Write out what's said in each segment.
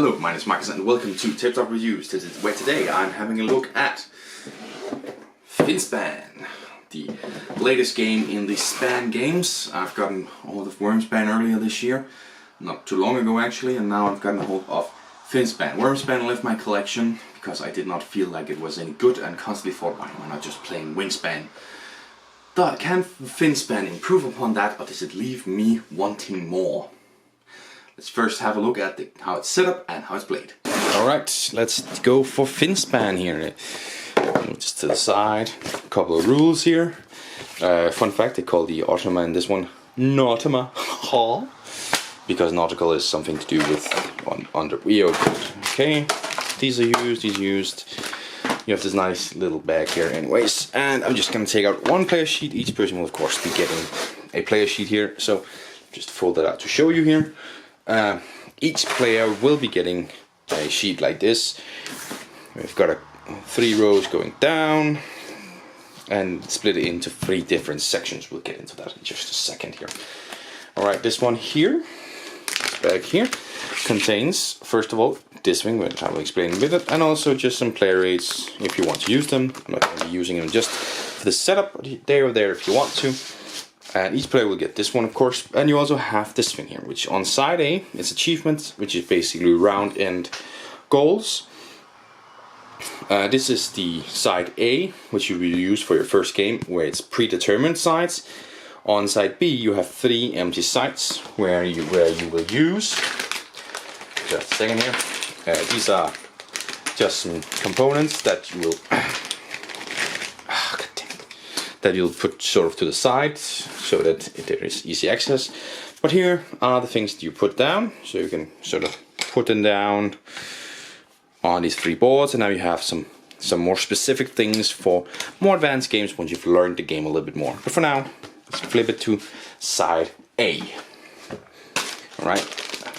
Hello, my name is Marcus and welcome to Tabletop Reviews, where today I'm having a look at Finspan, the latest game in the Span games. I've gotten hold of Wormspan earlier this year, not too long ago actually, and now I've gotten hold of Finspan. Wormspan left my collection because I did not feel like it was any good and constantly thought, why am I not just playing Wingspan? Can Finspan improve upon that, or does it leave me wanting more? Let's first have a look at how it's set up and how it's played. Alright, let's go for Finspan here. Just to the side, a couple of rules here. Fun fact, they call the automa in this one Nautima, because nautical is something to do with under EO. Okay, these are used. You have this nice little bag here anyways, and I'm just going to take out one player sheet. Each person will of course be getting a player sheet here, so just fold that out to show you here. Each player will be getting a sheet like this. We've got 3 rows going down and split it into 3 different sections. We'll get into that in just a second here. Alright, this one here, this bag here, contains, first of all, this thing, which I will explain with it, and also just some player aids if you want to use them. I'm not going to be using them just for the setup, but they are there if you want to. And each player will get this one, of course, and you also have this thing here, which on side A is achievements, which is basically round end goals. This is the side A, which you will use for your first game, where it's predetermined sides. On side B, you have 3 empty sites where you will use. Just a second here. These are just some components that you will. That you'll put sort of to the side so that there is easy access. But here are the things that you put down, so you can sort of put them down on these 3 boards, and now you have some more specific things for more advanced games once you've learned the game a little bit more. But for now, let's flip it to side A. Alright,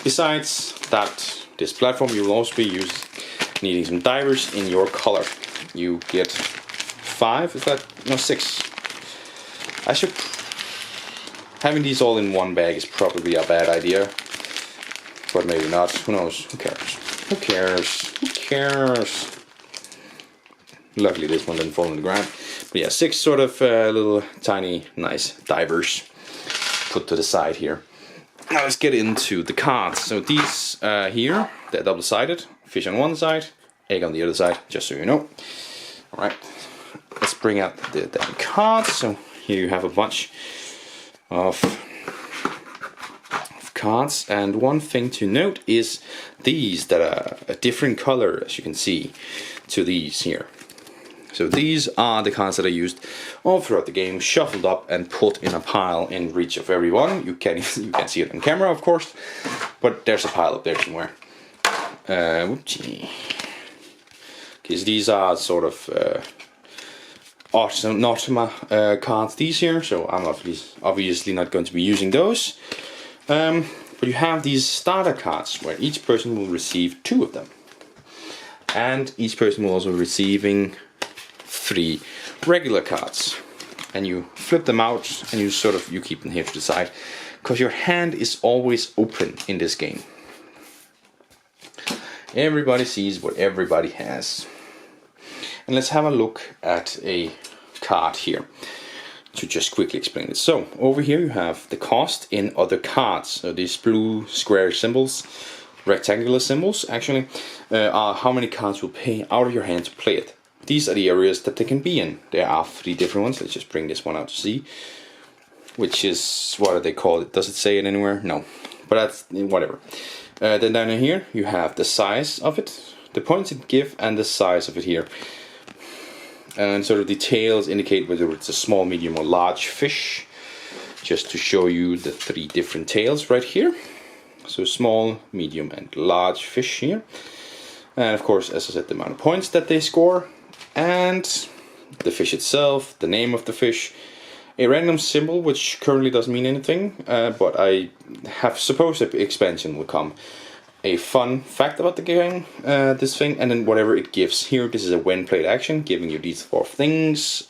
besides that, this platform, you will also be needing some divers in your color. You get 5, is that? No, 6. Having these all in one bag is probably a bad idea, but maybe not. Who knows? Who cares? Who cares? Who cares? Luckily, this one didn't fall on the ground. But yeah, 6 sort of little tiny, nice divers put to the side here. Now let's get into the cards. So these here, they're double-sided. Fish on one side, egg on the other side, just so you know. All right. Let's bring out the cards. So here you have a bunch of cards, and one thing to note is these that are a different color, as you can see, to these here. So these are the cards that are used all throughout the game, shuffled up and put in a pile in reach of everyone. You can't see it on camera, of course, but there's a pile up there somewhere. Whoopsie. Okay, so these are sort of Nautima cards, these here, so I'm obviously not going to be using those. But you have these starter cards where each person will receive 2 of them, and each person will also be receiving 3 regular cards. And you flip them out, and you keep them here to the side, because your hand is always open in this game. Everybody sees what everybody has. And let's have a look at a card here to just quickly explain it. So over here you have the cost in other cards. So these blue square symbols, rectangular symbols actually, are how many cards you'll pay out of your hand to play it. These are the areas that they can be in. There are 3 different ones. Let's just bring this one out to see. Which is, what do they call it? Does it say it anywhere? No. But that's whatever. Then down in here you have the size of it, the points it give, and the size of it here. And sort of details indicate whether it's a small, medium, or large fish. Just to show you the 3 different tails right here. So small, medium, and large fish here. And of course, as I said, the amount of points that they score. And the fish itself, the name of the fish. A random symbol, which currently doesn't mean anything. But I have supposed the expansion will come. A fun fact about the game, this thing, and then whatever it gives. Here, this is a when played action, giving you these 4 things.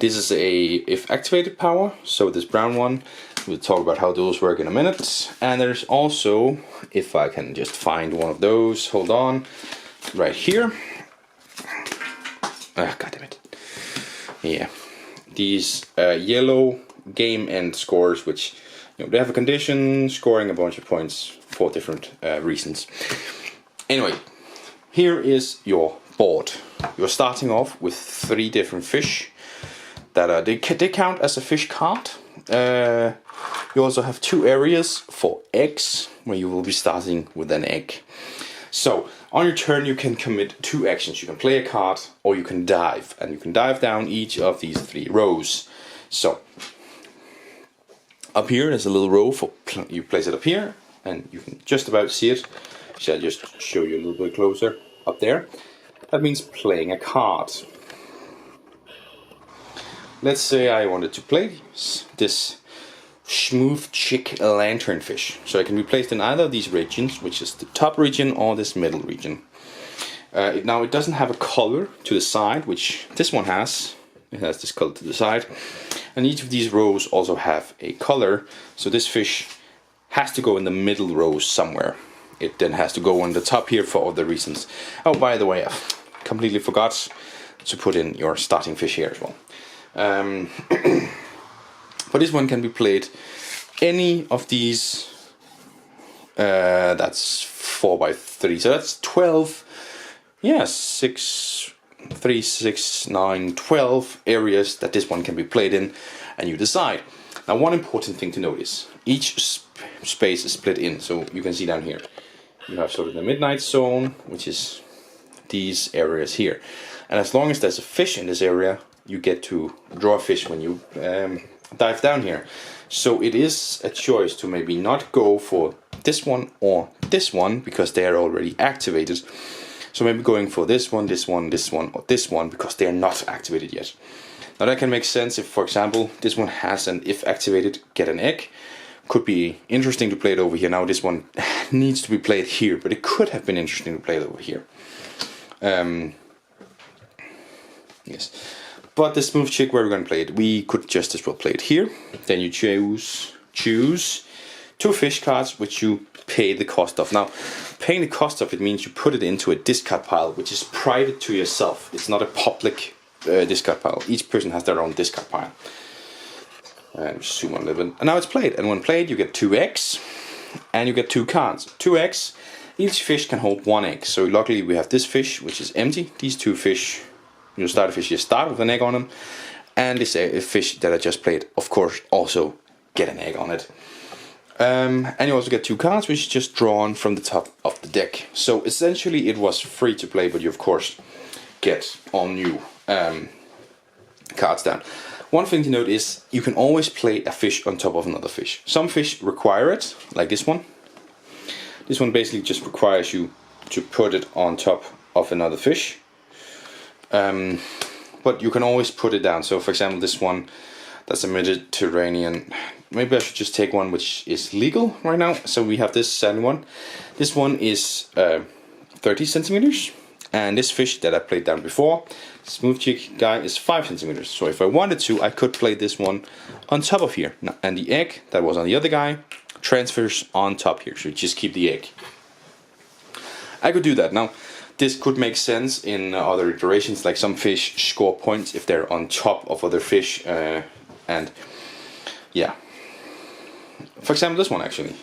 This is a if activated power, so this brown one, We'll talk about how those work in a minute. And there's also, if I can just find one of those, hold on, right here. Ah, God damn it. Yeah, these yellow game end scores, which they have a condition, scoring a bunch of points for different reasons. Anyway, here is your board. You're starting off with 3 different fish that are, they count as a fish card. You also have 2 areas for eggs, where you will be starting with an egg. So on your turn you can commit 2 actions. You can play a card or you can dive, and you can dive down each of these 3 rows. So up here there's a little row for, you place it up here and you can just about see it. Shall I just show you a little bit closer? Up there, that means playing a card. Let's say I wanted to play this smooth chick lanternfish. So it can be placed in either of these regions, which is the top region or this middle region. Now it doesn't have a color to the side, which this one has. It has this color to the side. And each of these rows also have a color. So this fish has to go in the middle row somewhere. It then has to go on the top here for other reasons. Oh, by the way, I completely forgot to put in your starting fish here as well. But this one can be played any of these. That's 4x3, so that's 12. Yeah, 6, 3, 6, 9, 12 areas that this one can be played in, and you decide. Now, one important thing to notice: each space is split in. So you can see down here, you have sort of the midnight zone, which is these areas here, and as long as there's a fish in this area, you get to draw a fish when you dive down here. So it is a choice to maybe not go for this one or this one because they are already activated. So maybe going for this one, this one, this one, or this one because they are not activated yet. Now that can make sense if, for example, this one has an if activated, get an egg. Could be interesting to play it over here. Now this one needs to be played here, but it could have been interesting to play it over here. Yes. But the smooth chick, where we're going to play it, we could just as well play it here. Then you choose 2 fish cards, which you pay the cost of. Now, paying the cost of it means you put it into a discard pile, which is private to yourself. It's not a public discard pile. Each person has their own discard pile. And zoom on a little bit. And now it's played. And when played, you get 2 eggs, and you get 2 cards. 2 eggs. Each fish can hold 1 egg. So luckily we have this fish, which is empty. These 2 fish. You start a fish, you start with an egg on them, and this fish that I just played, of course, also get an egg on it. And you also get 2 cards, which is just drawn from the top of the deck. So essentially, it was free to play, but you of course get all new cards down. One thing to note is you can always play a fish on top of another fish. Some fish require it, like this one. This one basically just requires you to put it on top of another fish. But you can always put it down. So for example, this one, that's a Mediterranean. Maybe I should just take one which is legal right now. So we have this sand one. This one is 30 centimeters. And this fish that I played down before, smooth chick guy, is 5 centimeters. So if I wanted to, I could play this one on top of here. Now, and the egg that was on the other guy transfers on top here. So you just keep the egg. I could do that. Now, this could make sense in other iterations, like some fish score points if they're on top of other fish, and yeah. For example, this one actually.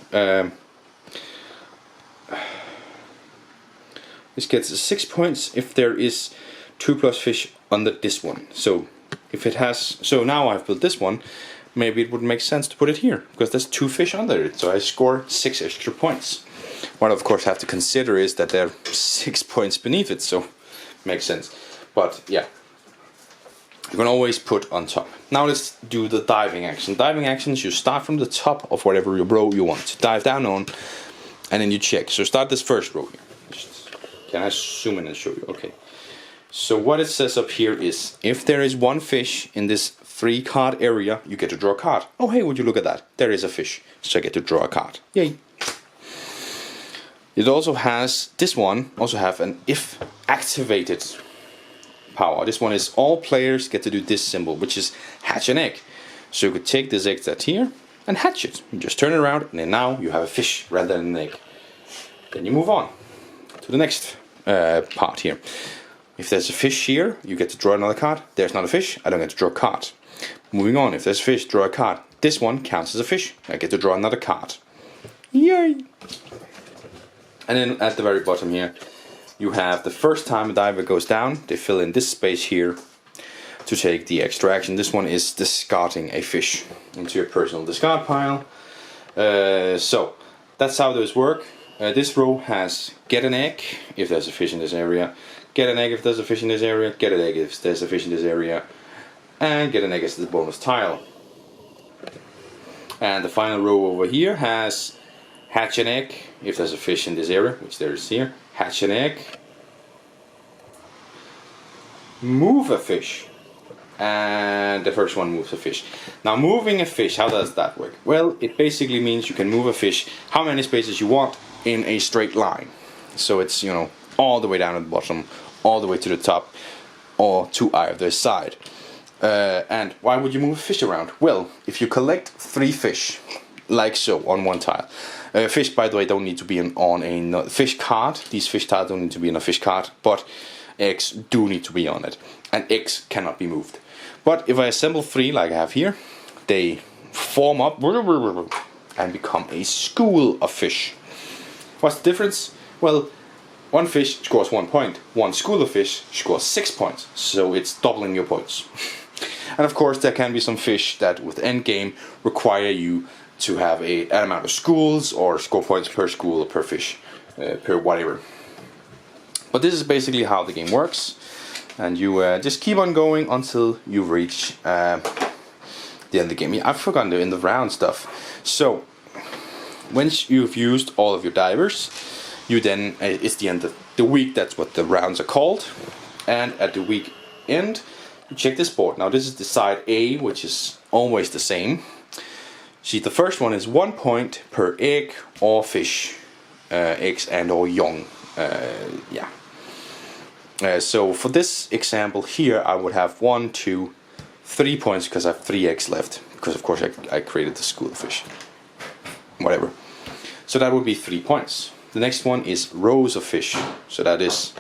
This gets 6 points if there is 2+ fish under this one. So if it has, so now I've built this one, maybe it would make sense to put it here because there's 2 fish under it. So I score 6 extra points. What I of course have to consider is that there are 6 points beneath it, so makes sense. But yeah, you can always put on top. Now let's do the diving action. Diving actions, you start from the top of whatever row you want to dive down on, and then you check. So start this first row here. Can I zoom in and show you? Okay. So what it says up here is, if there is 1 fish in this 3 card area, you get to draw a card. Oh hey, would you look at that? There is a fish, so I get to draw a card. Yay! It also has, this one also have an if activated power. This one is all players get to do this symbol, which is hatch an egg. So you could take this egg that's here, and hatch it. You just turn it around, and then now you have a fish rather than an egg. Then you move on to the next part here. If there's a fish here, you get to draw another card. There's not a fish, I don't get to draw a card. Moving on, if there's a fish, draw a card. This one counts as a fish, I get to draw another card. Yay! And then at the very bottom here, you have the first time a diver goes down, they fill in this space here to take the extra action. This one is discarding a fish into your personal discard pile. So that's how those work. This row has get an egg if there's a fish in this area, get an egg if there's a fish in this area, get an egg if there's a fish in this area, and get an egg as the bonus tile. And the final row over here has hatch an egg if there's a fish in this area, which there is here. Hatch an egg, move a fish, and the first one moves a fish. Now moving a fish, how does that work? Well, it basically means you can move a fish how many spaces you want in a straight line. So it's, you know, all the way down at the bottom, all the way to the top, or to either side. And why would you move a fish around? Well, if you collect 3 fish, like so, on one tile. Fish, by the way, don't need to be on a fish card. These fish tiles don't need to be on a fish card, but eggs do need to be on it. And eggs cannot be moved. But if I assemble 3, like I have here, they form up and become a school of fish. What's the difference? Well, one fish scores 1 point. One school of fish scores 6 points. So it's doubling your points. And of course, there can be some fish that with endgame require you to have an amount of schools or score points per school or per fish, per whatever. But this is basically how the game works, and you just keep on going until you reach the end of the game. Yeah, I've forgotten the end of round stuff. So once you've used all of your divers, you then it's the end of the week. That's what the rounds are called. And at the week end, you check this board. Now this is the side A, which is always the same. See, the first one is 1 point per egg or fish, eggs and or young. So for this example here, I would have 1, 2, 3 points because I have 3 eggs left. Because of course I created the school of fish. Whatever. So that would be 3 points. The next one is rows of fish. So that is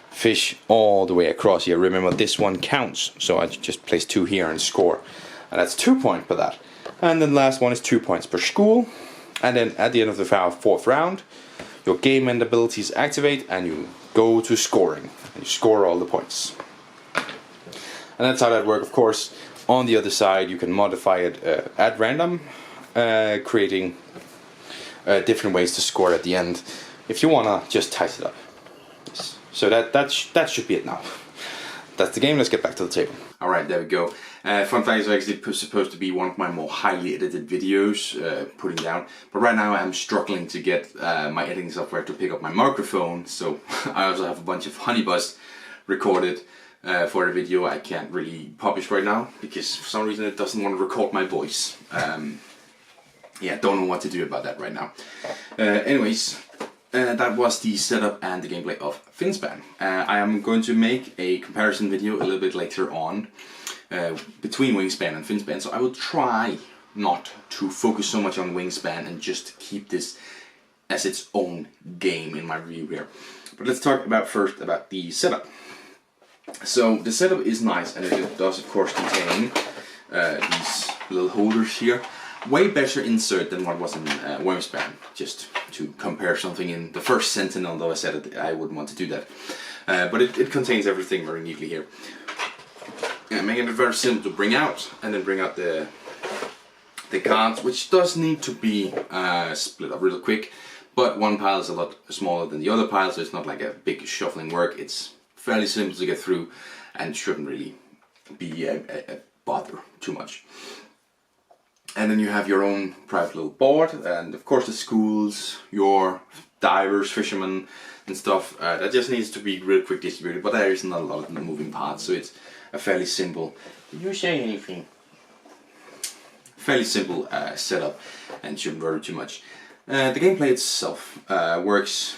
fish all the way across here. Remember, this one counts. So I just place 2 here and score. And that's 2 points per that. And then the last one is 2 points per school. And then at the end of the 4th round, your game end abilities activate and you go to scoring. And you score all the points. And that's how that works. Of course, on the other side, you can modify it at random, creating different ways to score at the end if you want to just tighten it up. Yes. So that should be it now. That's the game. Let's get back to the table. Alright, there we go. Fun fact is actually supposed to be one of my more highly edited videos, putting down. But right now I'm struggling to get my editing software to pick up my microphone. So I also have a bunch of honey buzz recorded for the video. I can't really publish right now because for some reason it doesn't want to record my voice. Yeah, don't know what to do about that right now. Anyways, that was the setup and the gameplay of Finspan. I am going to make a comparison video a little bit later on between Wingspan and Finspan, so I will try not to focus so much on Wingspan and just keep this as its own game in my review here. But let's talk first about the setup. So the setup is nice, and it does of course contain these little holders here. Way better insert than what was in Wingspan, just to compare something in the first Sentinel, though I said that I wouldn't want to do that. But it contains everything very neatly here. Making it very simple to bring out, and then bring out the cards, which does need to be split up real quick. But one pile is a lot smaller than the other pile, so it's not like a big shuffling work. It's fairly simple to get through, and shouldn't really be a bother too much. And then you have your own private little board, and of course the schools, your divers, fishermen and stuff. That just needs to be real quick distributed, but there is not a lot of moving parts, so it's a fairly simple... Did you say anything? Fairly simple setup, and shouldn't worry too much. The gameplay itself works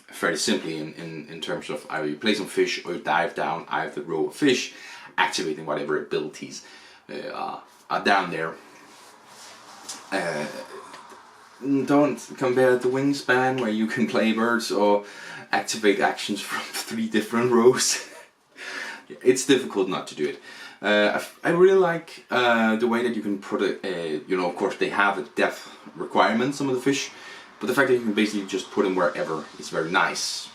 fairly simply in terms of either you play some fish or you dive down either row of fish, activating whatever abilities are down there. Don't compare it to Wingspan, where you can play birds or activate actions from 3 different rows. It's difficult not to do it. I really like the way that you can put it, you know, of course they have a depth requirement, some of the fish, but the fact that you can basically just put them wherever is very nice.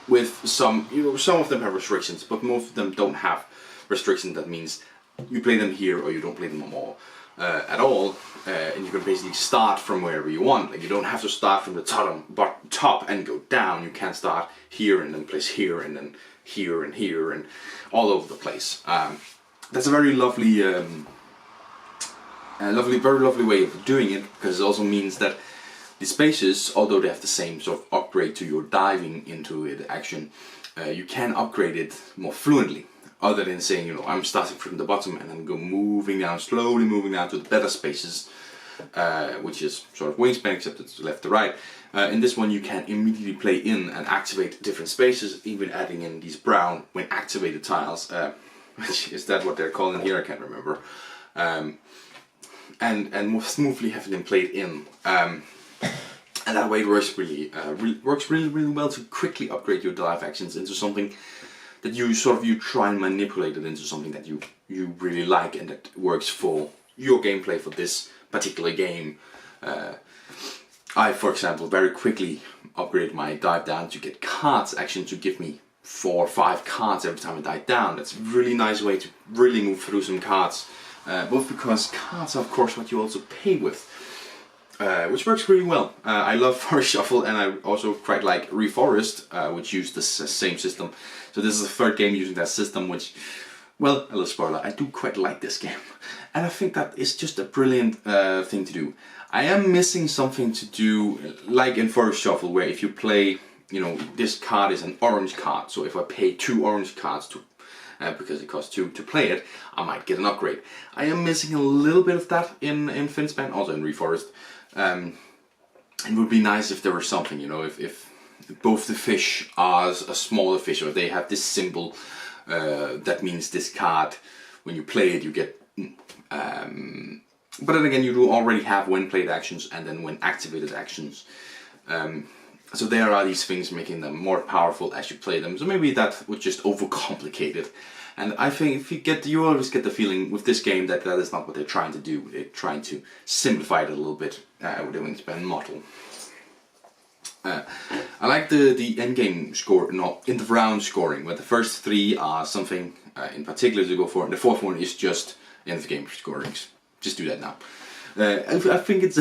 With some, you know, some of them have restrictions, but most of them don't have restrictions. That means you play them here or you don't play them at all, and you can basically start from wherever you want. Like, you don't have to start from the top and go down. You can start here and then place here and then here and here and all over the place. That's a very lovely, very lovely way of doing it, because it also means that the spaces, although they have the same sort of upgrade to your diving into it action, you can upgrade it more fluently. Other than saying, you know, I'm starting from the bottom and then moving down, slowly moving down to the better spaces, which is sort of Wingspan, except it's left to right. In this one you can immediately play in and activate different spaces, even adding in these brown when activated tiles. Which is that what they're calling here? I can't remember. And more smoothly having them played in. And that way it works really well to quickly upgrade your dive actions into something that you try and manipulate it into something that you really like and that works for your gameplay for this particular game. I, for example, very quickly upgraded my dive down to get cards action to give me 4 or 5 cards every time I dive down. That's a really nice way to really move through some cards, both because cards are of course what you also pay with. Which works really well. I love Forest Shuffle, and I also quite like Reforest, which use the same system. So this is the 3rd game using that system, which, well, a little spoiler, I do quite like this game. And I think that is just a brilliant thing to do. I am missing something to do, like in Forest Shuffle, where if you play, you know, this card is an orange card, so if I pay 2 orange cards to because it costs 2 to play it, I might get an upgrade. I am missing a little bit of that in Finspan, also in Reforest. It would be nice if there was something, you know, if both the fish are a smaller fish, or they have this symbol that means this card, when you play it you get, but then again you do already have when played actions and then when activated actions. So there are these things making them more powerful as you play them, so maybe that would just overcomplicate it. And I think if you always get the feeling with this game that that is not what they're trying to do. They're trying to simplify it a little bit with the Wingspan model. I like the endgame score, in the round scoring, where the first 3 are something in particular to go for, and the 4th one is just end of game scorings. Just do that now. I think it's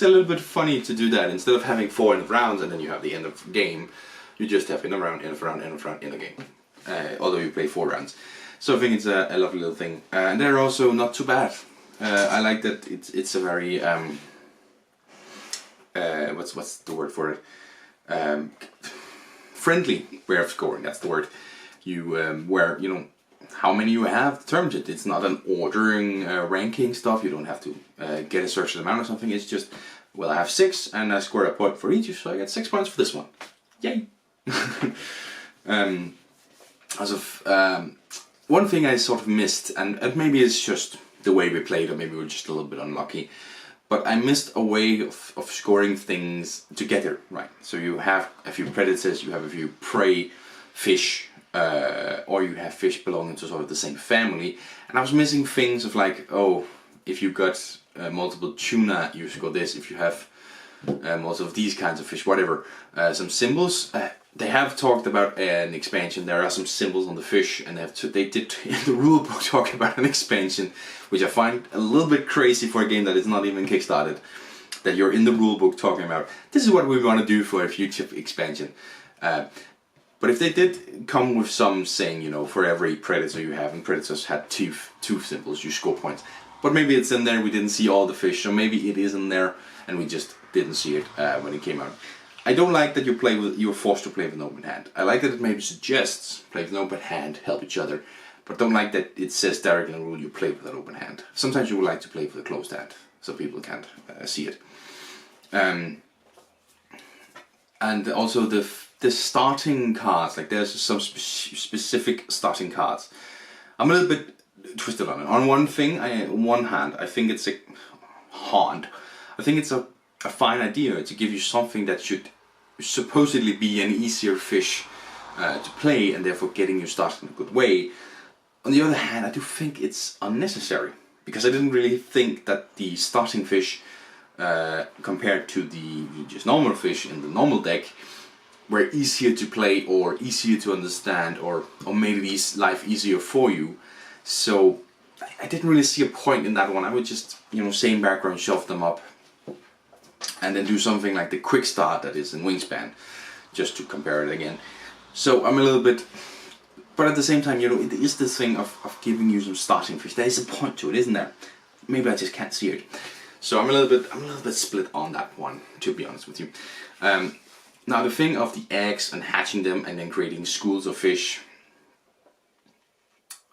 a little bit funny to do that. Instead of having 4 end of rounds and then you have the end of game, you just have end of round, end of round, end of round, end of game. Although you play 4 rounds. So I think it's a lovely little thing. And they're also not too bad. I like that it's a very, what's the word for it? Friendly way of scoring, that's the word. You, where, you know, how many you have determines it. It's not an ordering, ranking stuff. You don't have to get a certain amount or something. It's just, well, I have 6 and I scored a point for each, so I get 6 points for this one. Yay! One thing I sort of missed, and maybe it's just the way we played, or maybe we're just a little bit unlucky, but I missed a way of scoring things together, right? So you have a few predators, you have a few prey fish, or you have fish belonging to sort of the same family, and I was missing things of like, oh, if you got multiple tuna, you score this. If you have most of these kinds of fish, whatever, some symbols. They have talked about an expansion. There are some symbols on the fish, and they did in the rulebook talk about an expansion, which I find a little bit crazy for a game that is not even kickstarted. That you're in the rulebook talking about, this is what we want to do for a future expansion. But if they did come with some saying, you know, for every predator you have, and predators had two symbols, you score points. But maybe it's in there, we didn't see all the fish, so maybe it is in there, and we just didn't see it when it came out. I don't like that you're forced to play with an open hand. I like that it maybe suggests play with an open hand, help each other, but don't like that it says directly in the rule you play with an open hand. Sometimes you would like to play with a closed hand, so people can't see it. And also the starting cards, like there's some specific starting cards. I'm a little bit twisted on it. On one hand, I think it's hard. I think it's a fine idea to give you something that should supposedly be an easier fish to play, and therefore getting you started in a good way. On the other hand, I do think it's unnecessary, because I didn't really think that the starting fish compared to the just normal fish in the normal deck were easier to play or easier to understand, or made life easier for you. So I didn't really see a point in that one. I would just, same background, shove them up, and then do something like the quick start that is in Wingspan, just to compare it again. So I'm a little bit, but at the same time, it is this thing of giving you some starting fish. There is a point to it, isn't there? Maybe I just can't see it. So I'm a little bit split on that one, to be honest with you. Now the thing of the eggs and hatching them and then creating schools of fish,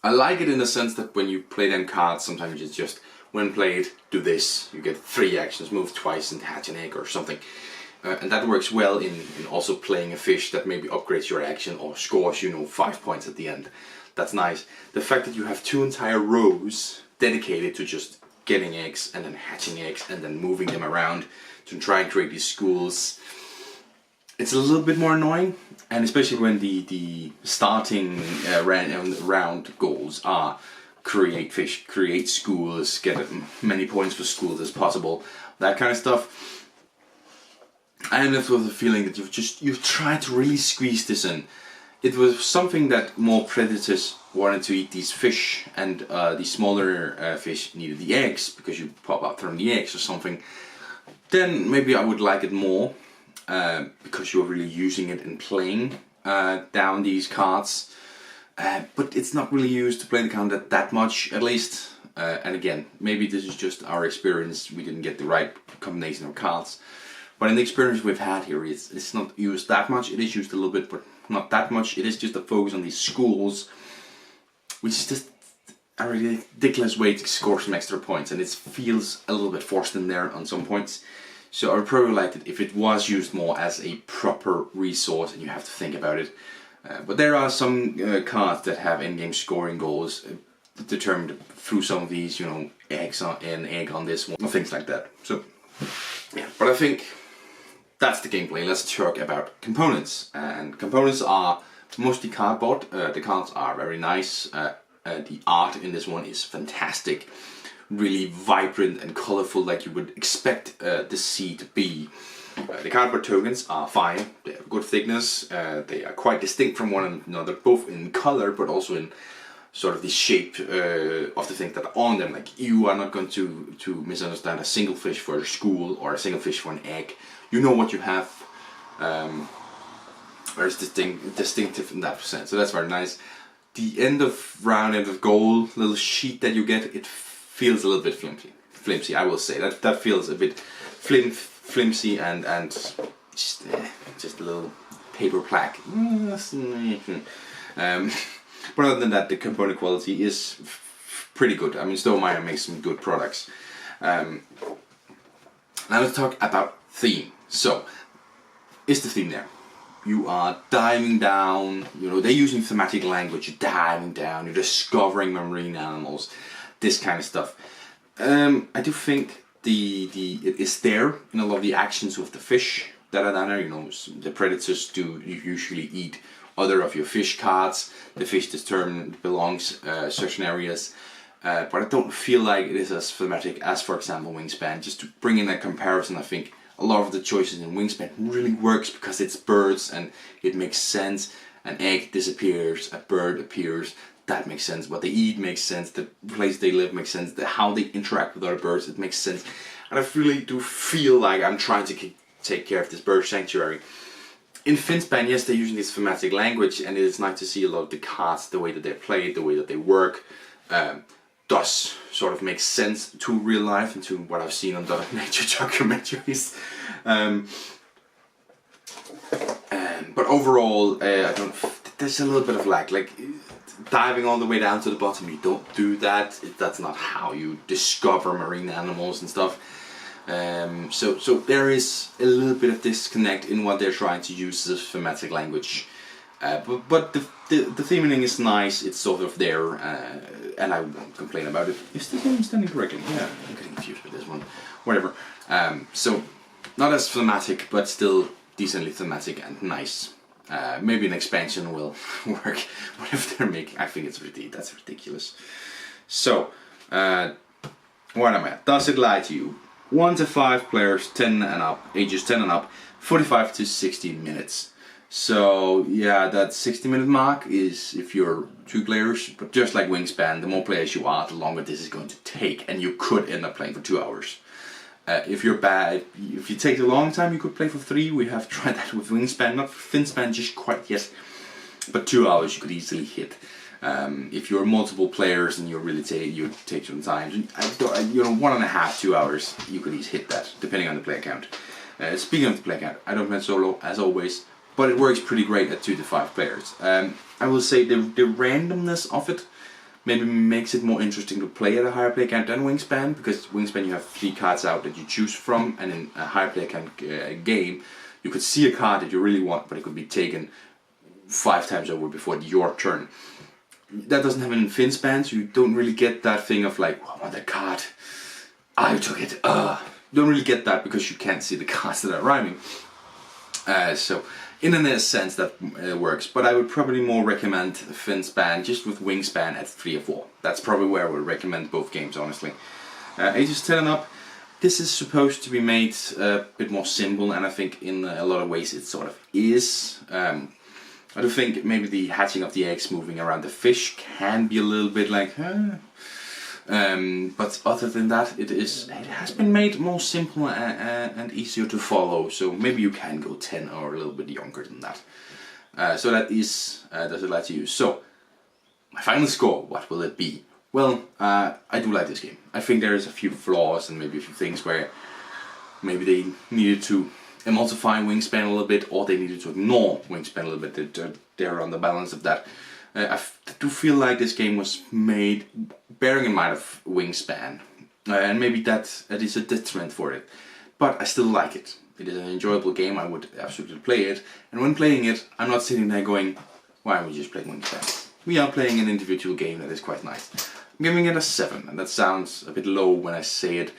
I like it in the sense that when you play them cards, sometimes it's just, when played, do this. You get 3 actions, move twice and hatch an egg or something. And that works well in also playing a fish that maybe upgrades your action or scores 5 points at the end. That's nice. The fact that you have 2 entire rows dedicated to just getting eggs and then hatching eggs and then moving them around to try and create these schools, it's a little bit more annoying. And especially when the starting round goals are create fish, create schools, get as many points for schools as possible, that kind of stuff. I am left with the feeling that you've tried to really squeeze this in. It was something that more predators wanted to eat these fish, and the smaller fish needed the eggs because you pop out from the eggs or something. Then maybe I would like it more because you're really using it in playing down these cards. But it's not really used to play the card that much, at least. And again, maybe this is just our experience. We didn't get the right combination of cards. But in the experience we've had here, it's not used that much. It is used a little bit, but not that much. It is just a focus on these schools, which is just a ridiculous way to score some extra points. And it feels a little bit forced in there on some points. So I would probably like it if it was used more as a proper resource and you have to think about it. But there are some cards that have in-game scoring goals determined through some of these, eggs on an egg on this one, or things like that. So, yeah. But I think that's the gameplay. Let's talk about components. And components are mostly cardboard. The cards are very nice. The art in this one is fantastic. Really vibrant and colorful, like you would expect the sea to be. The cardboard tokens are fine. They have good thickness. They are quite distinct from one another, both in color but also in sort of the shape of the things that are on them. Like, you are not going to misunderstand a single fish for a school or a single fish for an egg. You know what you have. Very distinctive in that sense. So that's very nice. The end of round, end of goal little sheet that you get, it feels a little bit flimsy. I will say that feels a bit flimsy and just a little paper plaque. But other than that, the component quality is pretty good. I mean, Stonemaier makes some good products. Now let's talk about theme. So, is the theme there? You are diving down, they're using thematic language, you're diving down, you're discovering marine animals, this kind of stuff. I do think it is there in a lot of the actions with the fish that are down there. The predators do usually eat other of your fish cards. The fish belongs certain areas. But I don't feel like it is as thematic as, for example, Wingspan. Just to bring in a comparison, I think a lot of the choices in Wingspan really works because it's birds and it makes sense. An egg disappears, a bird appears. That makes sense. What they eat makes sense. The place they live makes sense. How they interact with other birds, it makes sense. And I really do feel like I'm trying to take care of this bird sanctuary. In Finspan, yes, they're using this thematic language, and it is nice to see a lot of the cards, the way that they're played, the way that they work, does sort of make sense to real life and to what I've seen on the nature documentaries. But overall, there's a little bit of lag. Like, diving all the way down to the bottom, you don't do that. That's not how you discover marine animals and stuff. So there is a little bit of disconnect in what they're trying to use as thematic language. But the theming is nice, it's sort of there, and I won't complain about it. Is this game standing correctly? Yeah, I'm getting confused with this one. Whatever. So, not as thematic, but still decently thematic and nice. Maybe an expansion will work, whatever they're making. I think that's ridiculous. So, what am I at? Does it lie to you? 1 to 5 players, 10 and up, ages 10 and up, 45 to 60 minutes. So yeah, that 60-minute mark is if you're 2 players, but just like Wingspan, the more players you are, the longer this is going to take, and you could end up playing for 2 hours. If you're bad, if you take a long time, you could play for 3. We have tried that with Wingspan, not Finspan just quite yet, but 2 hours you could easily hit. If you're multiple players and you take some time, 1.5, 2 hours, you could easily hit that, depending on the player count. Speaking of the player count, I don't play solo as always, but it works pretty great at 2 to 5 players. I will say the randomness of it maybe makes it more interesting to play at a higher player count than Wingspan, because Wingspan you have 3 cards out that you choose from, and in a higher player count game, you could see a card that you really want, but it could be taken 5 times over before your turn. That doesn't happen in Finspan, so you don't really get that thing of like, oh, I want that card, I took it, You don't really get that because you can't see the cards that are rhyming. So, in a sense that works, but I would probably more recommend Finspan just with Wingspan at 3 or 4. That's probably where I would recommend both games, honestly. Ages 10 and up, this is supposed to be made a bit more simple, and I think in a lot of ways it sort of is. I do think maybe the hatching of the eggs moving around the fish can be a little bit like, but other than that, it has been made more simple and easier to follow. So maybe you can go 10 or a little bit younger than that. So that is does it lie to you? So my final score, what will it be? Well, I do like this game. I think there is a few flaws and maybe a few things where maybe they needed to emulsify Wingspan a little bit, or they needed to ignore Wingspan a little bit. They're on the balance of that. I do feel like this game was made bearing in mind of Wingspan, and maybe that is a detriment for it. But I still like it. It is an enjoyable game. I would absolutely play it. And when playing it, I'm not sitting there going, why are we just playing Wingspan? We are playing an individual game that is quite nice. I'm giving it a 7, and that sounds a bit low when I say it.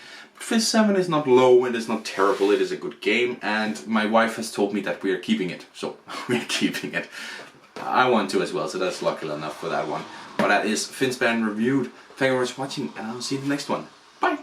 But 7 is not low, and it's not terrible. It is a good game, and my wife has told me that we are keeping it. So, we are keeping it. I want to as well, so that's lucky enough for that one. But that is Finspan reviewed. Thank you very much for watching, and I'll see you in the next one. Bye!